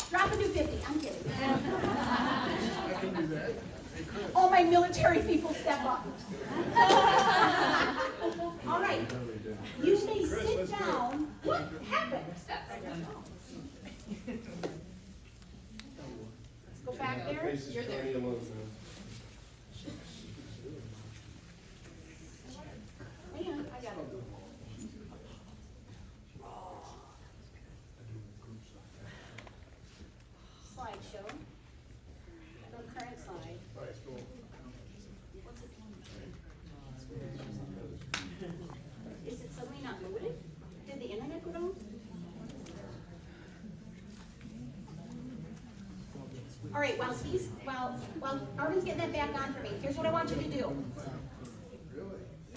Drop it to 50. I'm kidding. I can do that. Hey, Chris. All my military people step up. All right. You may sit down. What happened? Let's go back there. You're there. Hang on, I got it. Slideshow. Go current slide. What's it? Is it suddenly not loaded? Did the internet go down? All right, while Arvin's getting that back on for me, here's what I want you to do.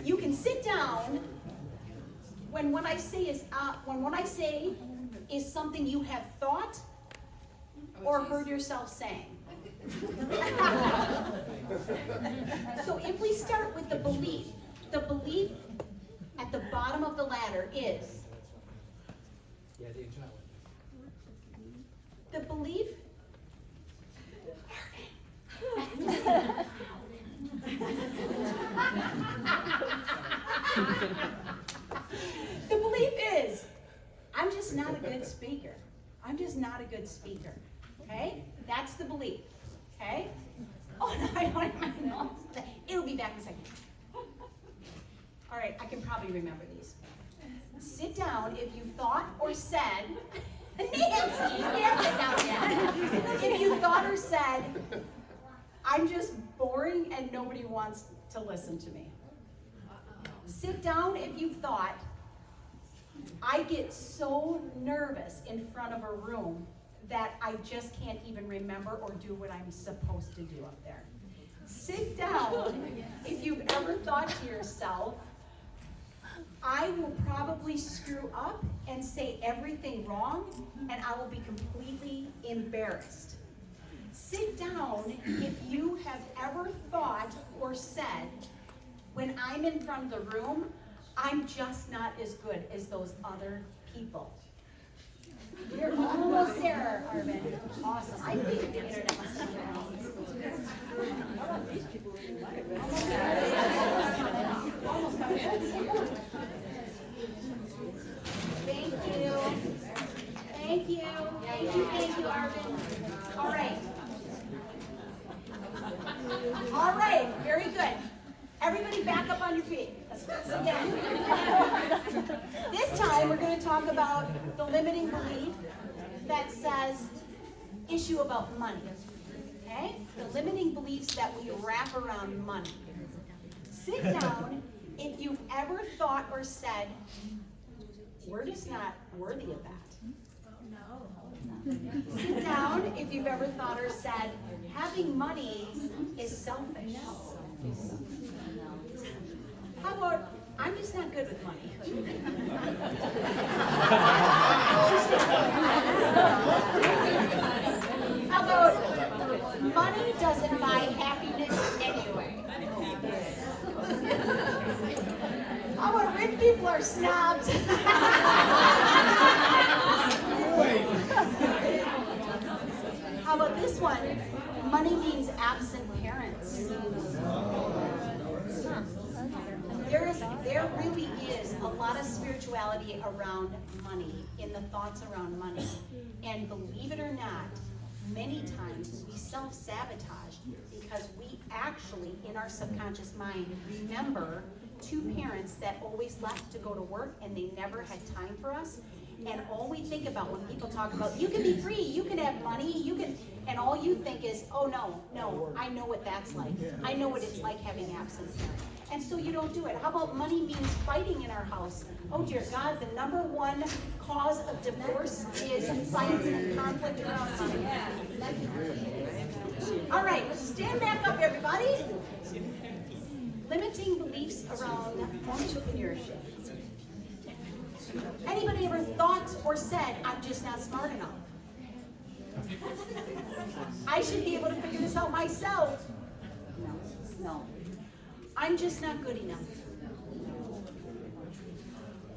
You can sit down when what I say is something you have thought or heard yourself saying. So if we start with the belief at the bottom of the ladder is the belief. The belief is, I'm just not a good speaker. I'm just not a good speaker. Okay? That's the belief. Okay? Oh, no, I don't even know. It'll be back in a second. All right, I can probably remember these. Sit down if you thought or said, Nancy, you can't sit down yet. If you thought or said, I'm just boring and nobody wants to listen to me. Sit down if you thought, I get so nervous in front of a room that I just can't even remember or do what I'm supposed to do up there. Sit down if you've ever thought to yourself, I will probably screw up and say everything wrong and I will be completely embarrassed. Sit down if you have ever thought or said, when I'm in front of the room, I'm just not as good as those other people. You're almost there, Arvin. Awesome. I think the internet must be around. Almost there. Thank you. Thank you. Thank you, Arvin. All right. All right, very good. Everybody back up on your feet. Again. This time we're going to talk about the limiting belief that says issue about money. Okay? The limiting beliefs that we wrap around money. Sit down if you've ever thought or said, we're just not worthy of that. Sit down if you've ever thought or said, having money is selfish. How about, I'm just not good with money. How about, money doesn't buy happiness anyway. How about rich people are snobs? How about this one? Money means absent parents. There really is a lot of spirituality around money, in the thoughts around money. And believe it or not, many times we self-sabotage because we actually, in our subconscious mind, remember two parents that always left to go to work and they never had time for us. And all we think about when people talk about, you can be free, you can have money, you can, and all you think is, oh no, I know what that's like. I know what it's like having absence. And so you don't do it. How about money means fighting in our house? Oh dear God, the number one cause of divorce is fights and conflict around money. All right, stand back up everybody. Limiting beliefs around entrepreneurship. Anybody ever thought or said, I'm just not smart enough? I should be able to figure this out myself. No. I'm just not good enough.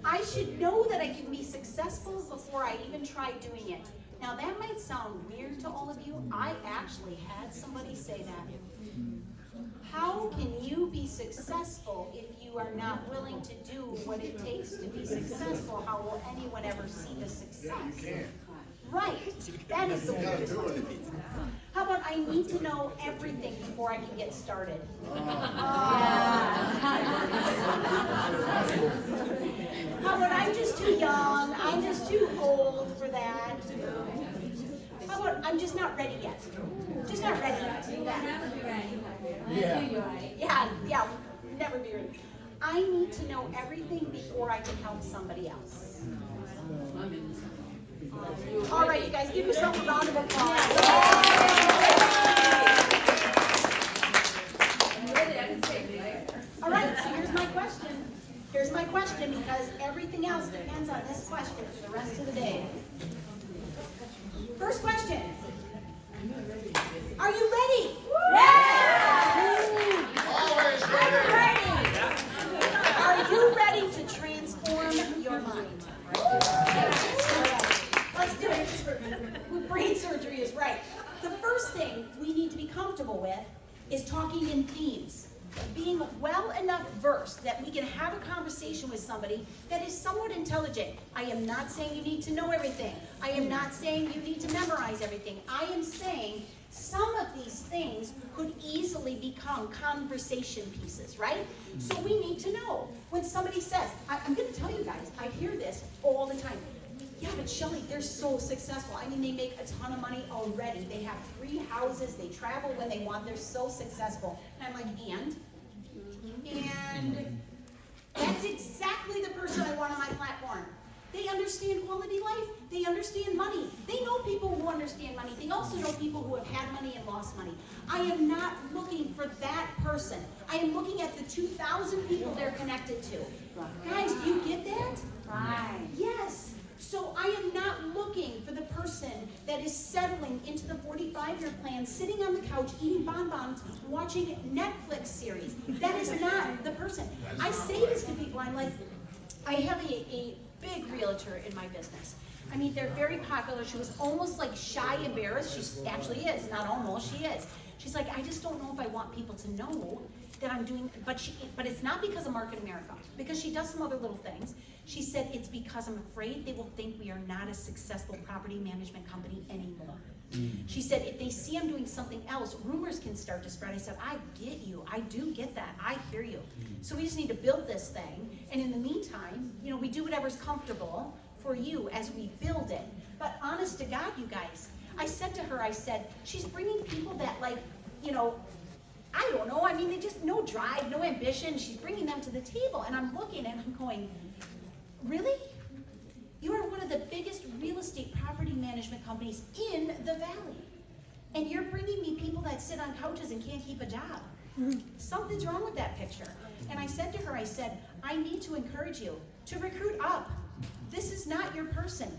I should know that I can be successful before I even try doing it. Now that might sound weird to all of you. I actually had somebody say that. How can you be successful if you are not willing to do what it takes to be successful? How will anyone ever see the success? You can't. Right, that is the weirdest one. How about I need to know everything before I can get started? How about I'm just too young, I'm just too old for that? How about I'm just not ready yet? Just not ready yet. Yeah, never be ready. I need to know everything before I can help somebody else. All right, you guys, give yourself a round of applause. All right, so here's my question. Here's my question, because everything else depends on this question for the rest of the day. First question. Are you ready? Yes! Always ready. Are you ready to transform your mind? Let's do it. Brain surgery is right. The first thing we need to be comfortable with is talking in themes. Being well enough versed that we can have a conversation with somebody that is somewhat intelligent. I am not saying you need to know everything. I am not saying you need to memorize everything. I am saying some of these things could easily become conversation pieces, right? So we need to know. When somebody says, I'm going to tell you guys, I hear this all the time. Yeah, but Shelley, they're so successful. I mean, they make a ton of money already. They have 3 houses. They travel when they want. They're so successful. And I'm like, and that's exactly the person I want on my platform. They understand quality life. They understand money. They know people who understand money. They also know people who have had money and lost money. I am not looking for that person. I am looking at the 2,000 people they're connected to. Guys, do you get that? Right. Yes. So I am not looking for the person that is settling into the 45-year plan, sitting on the couch, eating bonbons, watching Netflix series. That is not the person. I say this to people. I'm like, I have a big realtor in my business. I mean, they're very popular. She was almost like shy, embarrassed. She actually is, not almost, she is. She's like, I just don't know if I want people to know that I'm doing, but it's not because of Market America, because she does some other little things. She said, it's because I'm afraid they will think we are not a successful property management company anymore. She said, if they see I'm doing something else, rumors can start to spread. I said, I get you. I do get that. I hear you. So we just need to build this thing. And in the meantime, we do whatever's comfortable for you as we build it. But honest to God, you guys, I said to her, I said, she's bringing people that I don't know. I mean, they just, no drive, no ambition. She's bringing them to the table. And I'm looking and I'm going, really? You are one of the biggest real estate property management companies in the valley. And you're bringing me people that sit on couches and can't keep a job. Something's wrong with that picture. And I said to her, I said, I need to encourage you to recruit up. This is not your person.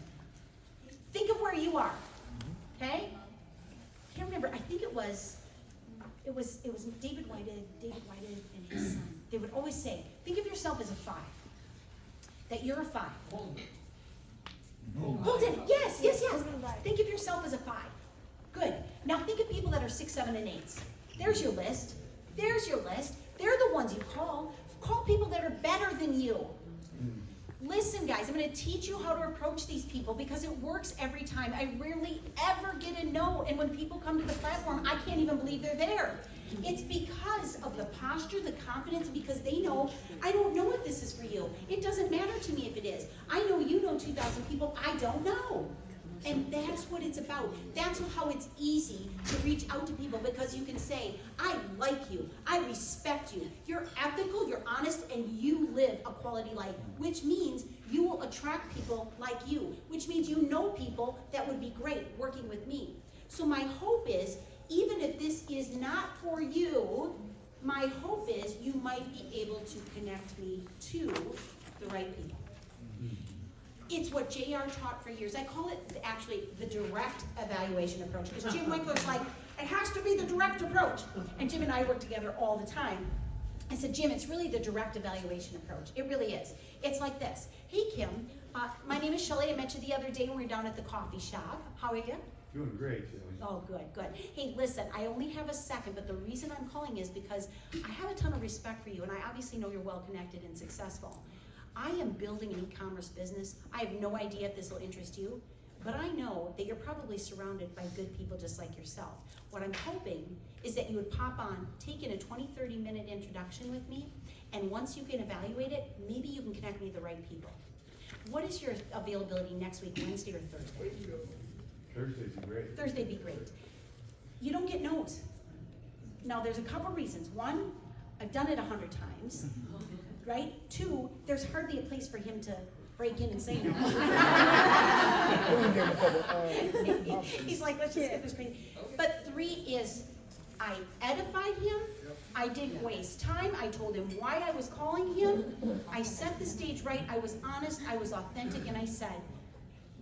Think of where you are, okay? I can't remember, I think it was David Whited and his son. They would always say, think of yourself as a 5. That you're a 5. Holden, yes. Think of yourself as a 5. Good. Now think of people that are 6, 7, and 8s. There's your list. They're the ones you call. Call people that are better than you. Listen, guys, I'm going to teach you how to approach these people because it works every time. I rarely ever get a no, and when people come to the platform, I can't even believe they're there. It's because of the posture, the confidence, because they know, I don't know if this is for you. It doesn't matter to me if it is. I know you know 2,000 people. I don't know. And that's what it's about. That's how it's easy to reach out to people, because you can say, I like you, I respect you, you're ethical, you're honest, and you live a quality life, which means you will attract people like you, which means you know people that would be great working with me. So my hope is, even if this is not for you, my hope is you might be able to connect me to the right people. It's what JR taught for years. I call it actually the direct evaluation approach, because Jim Winkler's like, it has to be the direct approach. And Jim and I work together all the time. I said, Jim, it's really the direct evaluation approach. It really is. It's like this. Hey, Kim, my name is Chele. I met you the other day when we were down at the coffee shop. How are you? Doing great, Chele. Oh, good, good. Hey, listen, I only have a second, but the reason I'm calling is because I have a ton of respect for you, and I obviously know you're well-connected and successful. I am building an e-commerce business. I have no idea if this will interest you, but I know that you're probably surrounded by good people just like yourself. What I'm hoping is that you would pop on, take in a 20, 30-minute introduction with me, and once you can evaluate it, maybe you can connect me to the right people. What is your availability next week, Wednesday or Thursday? Thursday'd be great. Thursday'd be great. You don't get no's. Now, there's a couple reasons. One, I've done it 100 times, right? Two, there's hardly a place for him to break in and say no. He's like, let's just get this crazy. But three is, I edified him. I didn't waste time. I told him why I was calling him. I set the stage right. I was honest. I was authentic. And I said,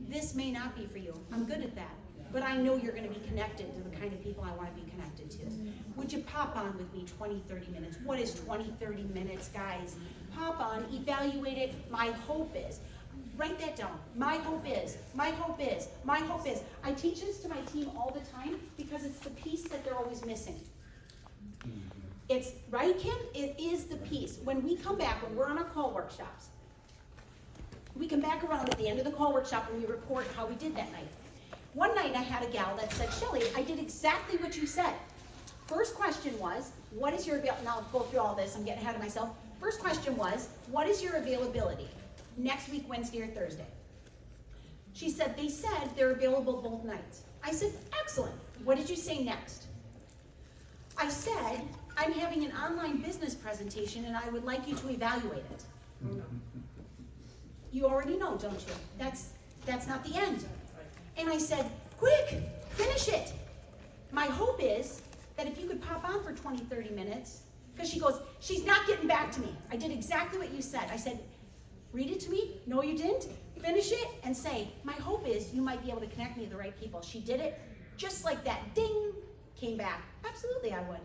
this may not be for you. I'm good at that. But I know you're going to be connected to the kind of people I want to be connected to. Would you pop on with me 20, 30 minutes? What is 20, 30 minutes, guys? Pop on, evaluate it. My hope is, write that down. My hope is, my hope is, my hope is. I teach this to my team all the time because it's the piece that they're always missing. It's, right, Kim? It is the piece. When we come back, when we're on our call workshops, we come back around at the end of the call workshop and we report how we did that night. One night I had a gal that said, Chele, I did exactly what you said. First question was, what is your availability? Now I'll go through all this, I'm getting ahead of myself. First question was, what is your availability? Next week, Wednesday or Thursday? She said, they said they're available both nights. I said, excellent. What did you say next? I said, I'm having an online business presentation and I would like you to evaluate it. You already know, don't you? That's not the end. And I said, quick, finish it. My hope is that if you could pop on for 20, 30 minutes, because she goes, she's not getting back to me. I did exactly what you said. I said, read it to me. No, you didn't. Finish it and say, my hope is you might be able to connect me to the right people. She did it just like that. Ding, came back. Absolutely, I would.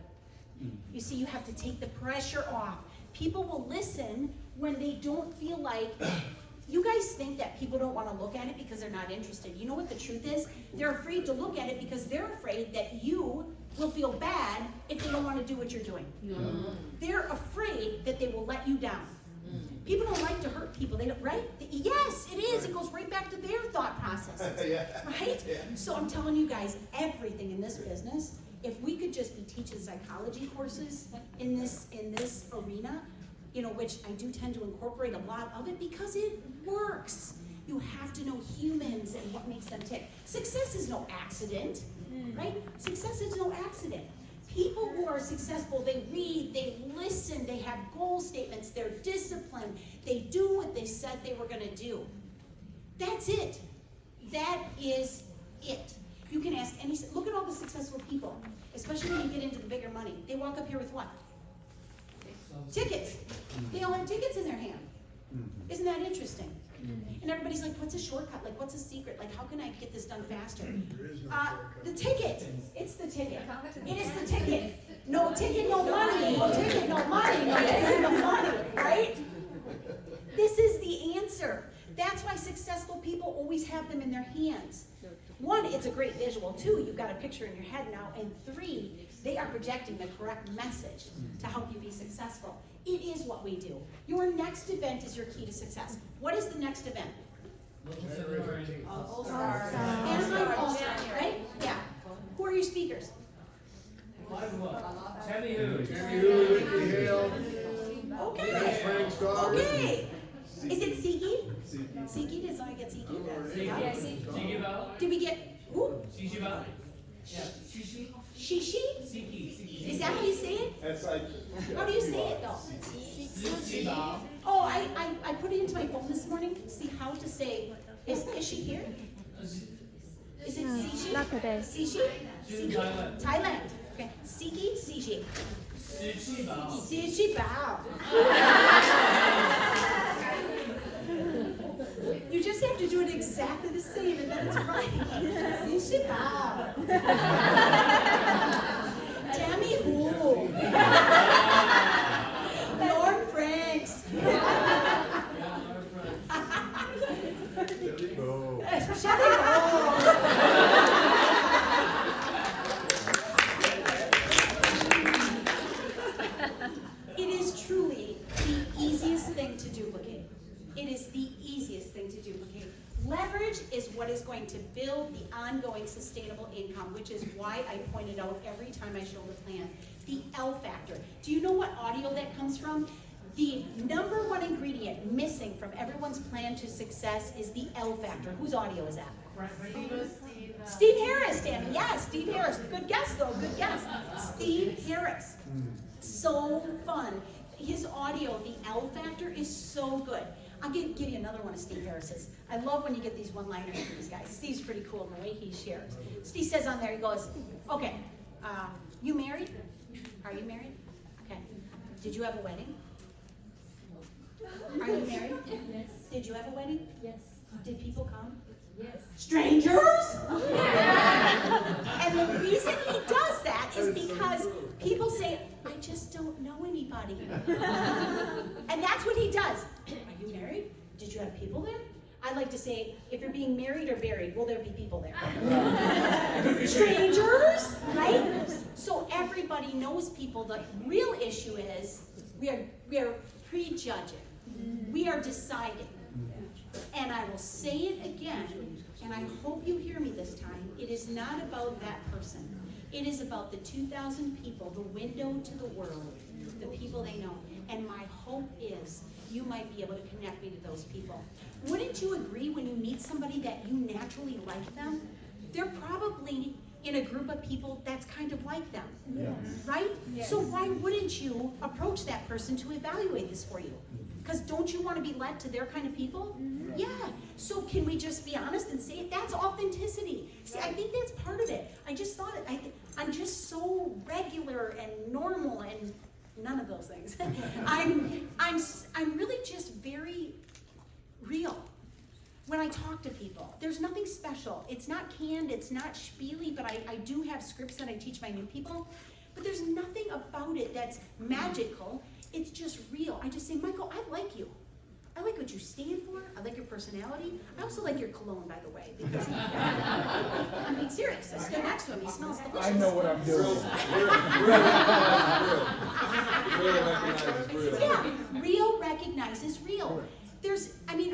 You see, you have to take the pressure off. People will listen when they don't feel like, you guys think that people don't want to look at it because they're not interested. You know what the truth is? They're afraid to look at it because they're afraid that you will feel bad if they don't want to do what you're doing. They're afraid that they will let you down. People don't like to hurt people, they don't, right? Yes, it is. It goes right back to their thought process, right? So I'm telling you guys, everything in this business, if we could just be teaching psychology courses in this arena, you know, which I do tend to incorporate a lot of it because it works. You have to know humans and what makes them tick. Success is no accident, right? Success is no accident. People who are successful, they read, they listen, they have goal statements, they're disciplined, they do what they said they were going to do. That's it. That is it. You can ask any, look at all the successful people, especially when you get into the bigger money. They walk up here with what? Tickets. They all have tickets in their hand. Isn't that interesting? And everybody's like, what's a shortcut? Like, what's a secret? Like, how can I get this done faster? The ticket. It's the ticket. It is the ticket. No ticket, no money. No ticket, no money. No ticket, no money. Right? This is the answer. That's why successful people always have them in their hands. One, it's a great visual. Two, you've got a picture in your head now. And three, they are projecting the correct message to help you be successful. It is what we do. Your next event is your key to success. What is the next event? All-Star. Anaheim All-Star, right? Yeah. Who are your speakers? Okay. Okay. Is it Siki? Siki, did I get Siki? Did we get who? Shishi? Is that how you say it? How do you say it though? Oh, I put it into my phone this morning to see how to say. Is she here? Is it Sishi? Not today. Sishi? Siki? Thailand. Okay. Siki, Sishi. Sishi Bao. You just have to do it exactly the same and then it's right. Sishi Bao. Tammy Hu. Norm Franks. Chele Boe. Chele Boe. ongoing sustainable income, which is why I pointed out every time I show the plan, the L factor. Do you know what audio that comes from? The number one ingredient missing from everyone's plan to success is the L factor. Whose audio is that? Steve Harris, Tammy. Yes, Steve Harris. Good guess, though. Good guess. Steve Harris. So fun. His audio, the L factor, is so good. I'm going to give you another one of Steve Harris's. I love when you get these one-liners from these guys. Steve's pretty cool in the way he shares. Steve says on there, he goes, okay, you married? Are you married? Okay. Did you have a wedding? Are you married? Yes. Did you have a wedding? Yes. Did people come? Yes. Strangers? And the reason he does that is because people say, I just don't know anybody. And that's what he does. Are you married? Did you have people there? I like to say, if you're being married or buried, will there be people there? Strangers, right? So everybody knows people. The real issue is we are prejudging. We are deciding. And I will say it again, and I hope you hear me this time. It is not about that person. It is about the 2,000 people, the window to the world, the people they know. And my hope is you might be able to connect me to those people. Wouldn't you agree when you meet somebody that you naturally like them? They're probably in a group of people that's kind of like them, right? Yes. So why wouldn't you approach that person to evaluate this for you? Because don't you want to be led to their kind of people? Yeah. So can we just be honest and say it? That's authenticity. See, I think that's part of it. I just thought I'm just so regular and normal and none of those things. I'm really just very real when I talk to people. There's nothing special. It's not canned, it's not spiely, but I do have scripts that I teach my new people. But there's nothing about it that's magical. It's just real. I just say, Michael, I like you. I like what you stand for. I like your personality. I also like your cologne, by the way, because I'm being serious. I stood next to him. He smells delicious. I know what I'm doing. Yeah, real recognizes real.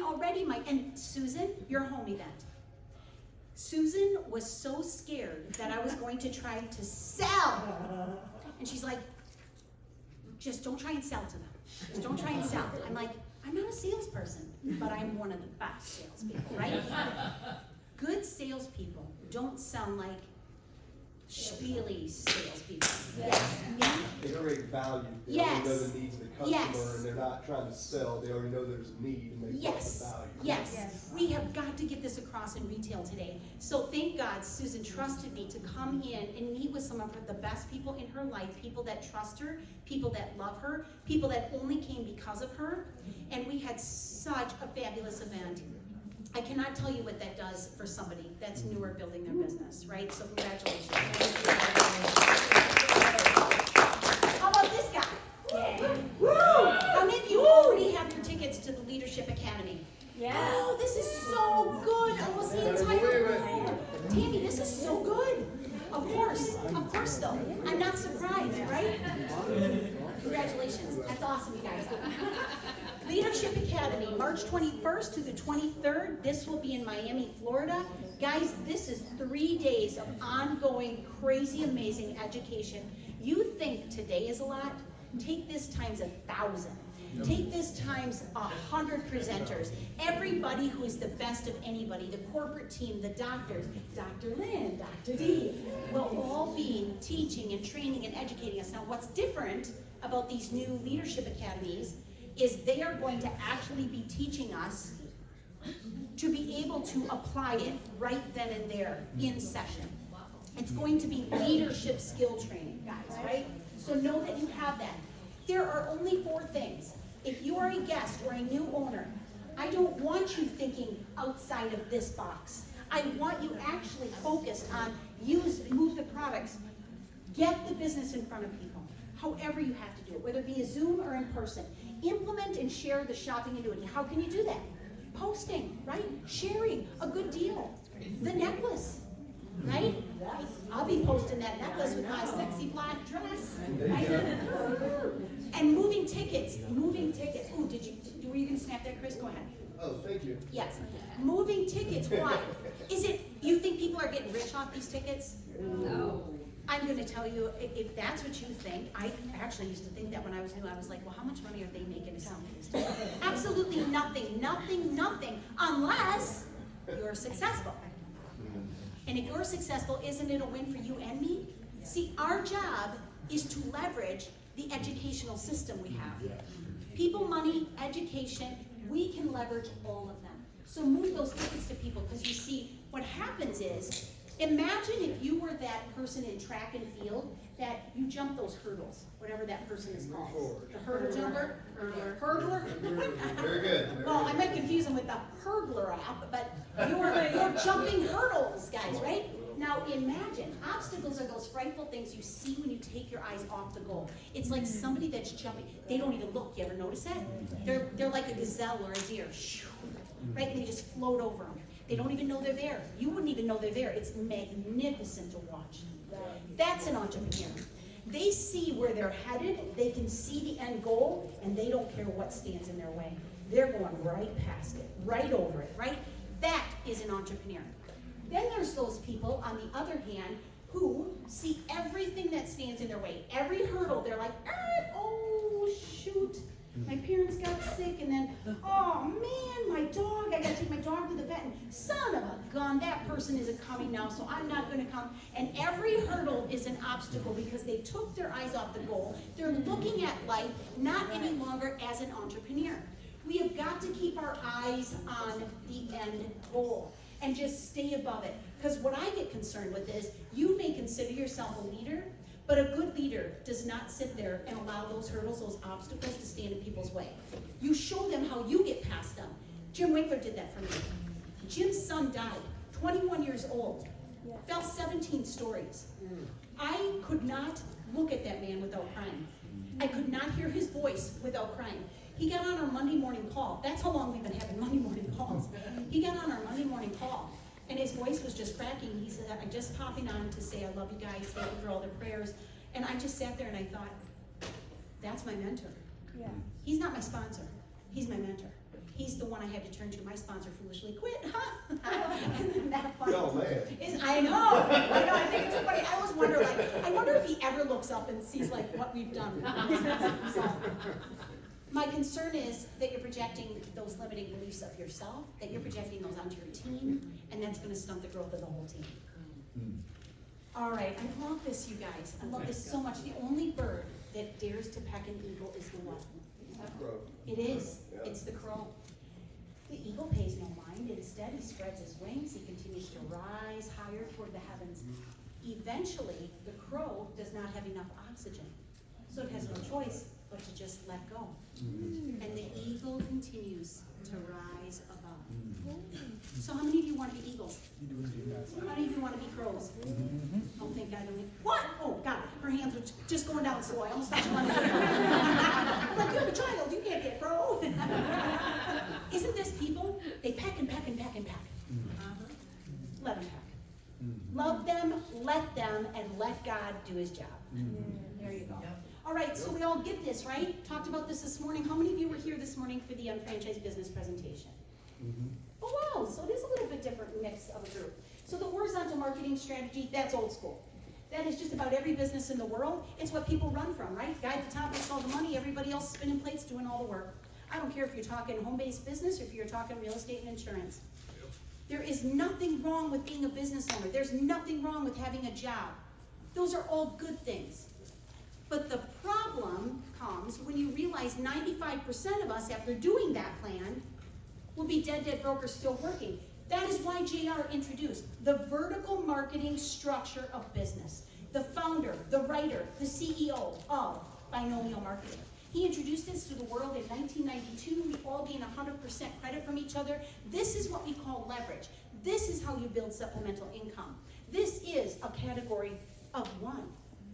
Already, Mike, and Susan, your home event. Susan was so scared that I was going to try to sell. And she's like, just don't try and sell to them. Just don't try and sell. I'm like, I'm not a salesperson, but I'm one of the best salespeople, right? Good salespeople don't sound like spiely salespeople. Yes. Yeah. They create value. They already know the needs of the customer, and they're not trying to sell. They already know there's a need, and they put the value. Yes. We have got to get this across in retail today. So thank God Susan trusted me to come in and meet with some of the best people in her life, people that trust her, people that love her, people that only came because of her. And we had such a fabulous event. I cannot tell you what that does for somebody that's newer building their business, right? So congratulations. How about this guy? Woo! How many of you already have your tickets to the Leadership Academy? Yeah. Oh, this is so good. Almost the entire room. Tammy, this is so good. Of course though. I'm not surprised, right? Congratulations. That's awesome, you guys. Leadership Academy, March 21st to the 23rd. This will be in Miami, Florida. Guys, this is 3 days of ongoing, crazy, amazing education. You think today is a lot? Take this times 1,000. Take this times 100 presenters. Everybody who is the best of anybody, the corporate team, the doctors, Dr. Lynn, Dr. D, will all be teaching and training and educating us. Now, what's different about these new leadership academies is they are going to actually be teaching us to be able to apply it right then and there in session. It's going to be leadership skill training, guys, right? So know that you have that. There are only 4 things. If you are a guest or a new owner, I don't want you thinking outside of this box. I want you actually focused on move the products, get the business in front of people, however you have to do it, whether it be a Zoom or in person. Implement and share the shopping annuity. How can you do that? Posting, right? Sharing a good deal. The necklace, right? I'll be posting that necklace with my sexy black dress. Right? And moving tickets. Ooh, were you gonna snap that, Chris? Go ahead. Oh, thank you. Yes. Moving tickets. Why? Is it you think people are getting rich off these tickets? No. I'm gonna tell you, if that's what you think, I actually used to think that when I was new. I was like, well, how much money are they making to sell these tickets? Absolutely nothing, nothing, nothing, unless you're successful. And if you're successful, isn't it a win for you and me? See, our job is to leverage the educational system we have. People, money, education, we can leverage all of them. So move those tickets to people, because you see, what happens is, imagine if you were that person in track and field that you jump those hurdles, whatever that person is called. The hurdle jumper? Hurdler? Very good. Well, I might confuse them with the hurdler app, but you're jumping hurdles, guys, right? Now imagine, obstacles are those frightful things you see when you take your eyes off the goal. It's like somebody that's jumping, they don't even look. You ever notice that? They're like a gazelle or a deer, right? And they just float over them. They don't even know they're there. You wouldn't even know they're there. It's magnificent to watch. That's an entrepreneur. They see where they're headed, they can see the end goal, and they don't care what stands in their way. They're going right past it, right over it, right? That is an entrepreneur. Then there's those people, on the other hand, who see everything that stands in their way. Every hurdle, they're like, oh, shoot. My parents got sick, and then, oh man, my dog, I gotta take my dog to the vet, and son of a gun, that person isn't coming now, so I'm not gonna come. And every hurdle is an obstacle because they took their eyes off the goal. They're looking at life not any longer as an entrepreneur. We have got to keep our eyes on the end goal and just stay above it. Because what I get concerned with is, you may consider yourself a leader, but a good leader does not sit there and allow those hurdles, those obstacles to stand in people's way. You show them how you get past them. Jim Winkler did that for me. Jim's son died, 21 years old, fell 17 stories. I could not look at that man without crying. I could not hear his voice without crying. He got on our Monday morning call. That's how long we've been having Monday morning calls. He got on our Monday morning call, and his voice was just cracking. He said, I'm just popping on to say I love you guys, thank you for all the prayers. And I just sat there and I thought, that's my mentor. Yeah. He's not my sponsor. He's my mentor. He's the one I had to turn to. My sponsor foolishly quit, huh? Isn't that funny? Oh, man. I know, I think it's funny. I always wonder, I wonder if he ever looks up and sees what we've done. So, my concern is that you're projecting those limiting beliefs of yourself, that you're projecting those onto your team, and that's going to stunt the growth of the whole team. All right, I love this, you guys. I love this so much. The only bird that dares to peck an eagle is the what? Crow. It is. Yeah. It's the crow. The eagle pays no mind. Instead, he spreads his wings. He continues to rise higher toward the heavens. Eventually, the crow does not have enough oxygen, so it has no choice but to just let go. And the eagle continues to rise above. So how many of you want to be eagles? How many of you want to be crows? Oh, thank God. What? Oh, God. Her hands were just going down slow. I almost thought you wanted to be like, you have a child. You can't be a crow. Isn't this people? They peck and peck and peck and peck. Let them peck. Love them, let them, and let God do his job. There you go. All right, so we all get this, right? Talked about this morning. How many of you were here this morning for the unfranchised business presentation? Oh, wow, so it is a little bit different mix of a group. So the horizontal marketing strategy, that's old school. That is just about every business in the world. It's what people run from, right? Guy at the top makes all the money, everybody else spinning plates, doing all the work. I don't care if you're talking home-based business or if you're talking real estate and insurance. There is nothing wrong with being a business owner. There's nothing wrong with having a job. Those are all good things. But the problem comes when you realize 95% of us, after doing that plan, will be dead broke or still working. That is why JR introduced the vertical marketing structure of business. The founder, the writer, the CEO of binomial marketing. He introduced this to the world in 1992. We all gain 100% credit from each other. This is what we call leverage. This is how you build supplemental income. This is a category of one.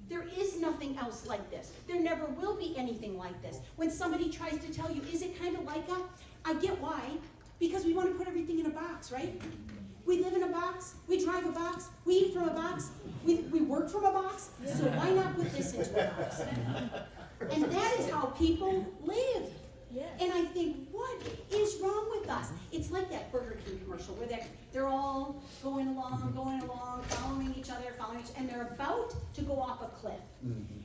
There is nothing else like this. There never will be anything like this. When somebody tries to tell you, is it kind of like that? I get why. Because we want to put everything in a box, right? We live in a box. We drive a box. We eat from a box. We work from a box. So why not put this into a box? And that is how people live. And I think, what is wrong with us? It's like that Burger King commercial where they're all going along, following each other, and they're about to go off a cliff.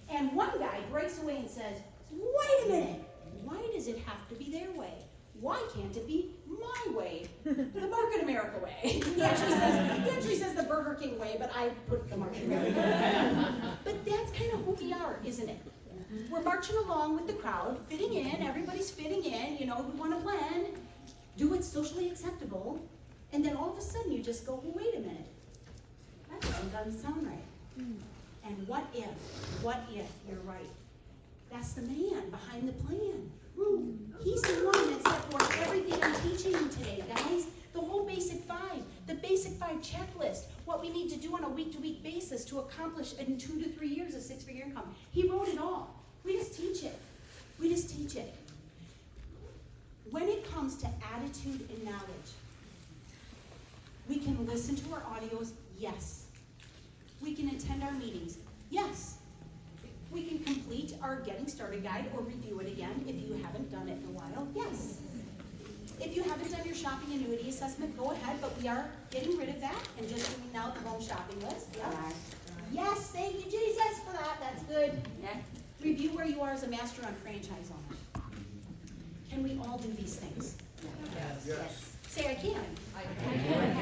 And one guy breaks away and says, wait a minute, why does it have to be their way? Why can't it be my way? The Market America way. He actually says the Burger King way, but I put the Market America way. But that's kind of who we are, isn't it? We're marching along with the crowd, fitting in, everybody's fitting in, we want to blend, do what's socially acceptable, and then all of a sudden you just go, well, wait a minute, that doesn't sound right. And what if you're right? That's the man behind the plan. He's the one that set forth everything I'm teaching you today, guys. The whole basic five, the basic five checklist, what we need to do on a week-to-week basis to accomplish in 2 to 3 years a 6-figure income. He wrote it all. We just teach it. When it comes to attitude and knowledge, we can listen to our audios, yes. We can attend our meetings, yes. We can complete our Getting Started guide or review it again if you haven't done it in a while, yes. If you haven't done your shopping annuity assessment, go ahead, but we are getting rid of that and just doing now the home shopping list, yeah. Yes, thank you, Jesus, for that, that's good. Review where you are as a master on franchise owner. Can we all do these things? Yes. Say I can.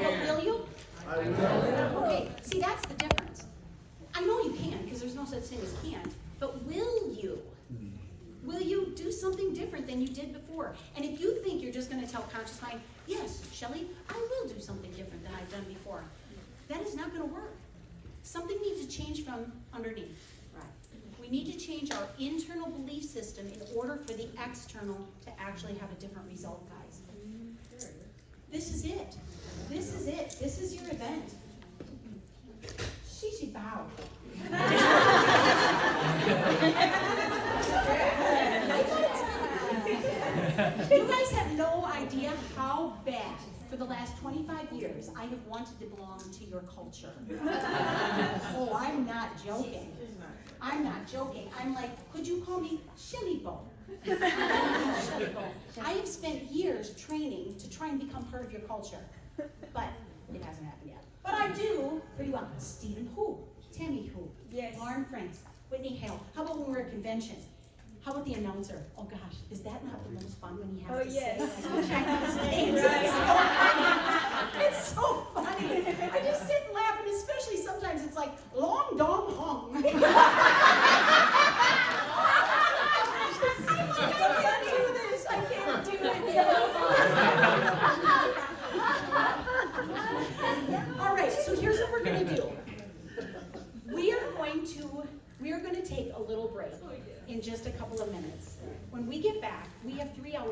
But will you? I will. Okay, see, that's the difference. I know you can, because there's no such thing as can't, but will you? Will you do something different than you did before? And if you think you're just going to tell conscious mind, yes, Shelley, I will do something different than I've done before, that is not going to work. Something needs to change from underneath. We need to change our internal belief system in order for the external to actually have a different result, guys. This is it. This is it. This is your event. Shishi bow. You guys have no idea how bad, for the last 25 years, I have wanted to belong to your culture. Oh, I'm not joking. I'm like, could you call me Chele Boe? Chele Boe. I have spent years training to try and become part of your culture, but it hasn't happened yet. But I do pretty well. Stephen who? Tammy who? Yes. Lauren Franks, Whitney Hale. How about when we're at convention? How about the announcer? Oh gosh, is that not the most fun when he has to yes. say like, Chinese names? It's so funny. I just sit and laugh, and especially sometimes it's like Long Dong Hong. I can't do this. I can't do it. All right, so here's what we're going to do. We are going to take a little break in just a couple of minutes. When we get back, we have 3 hours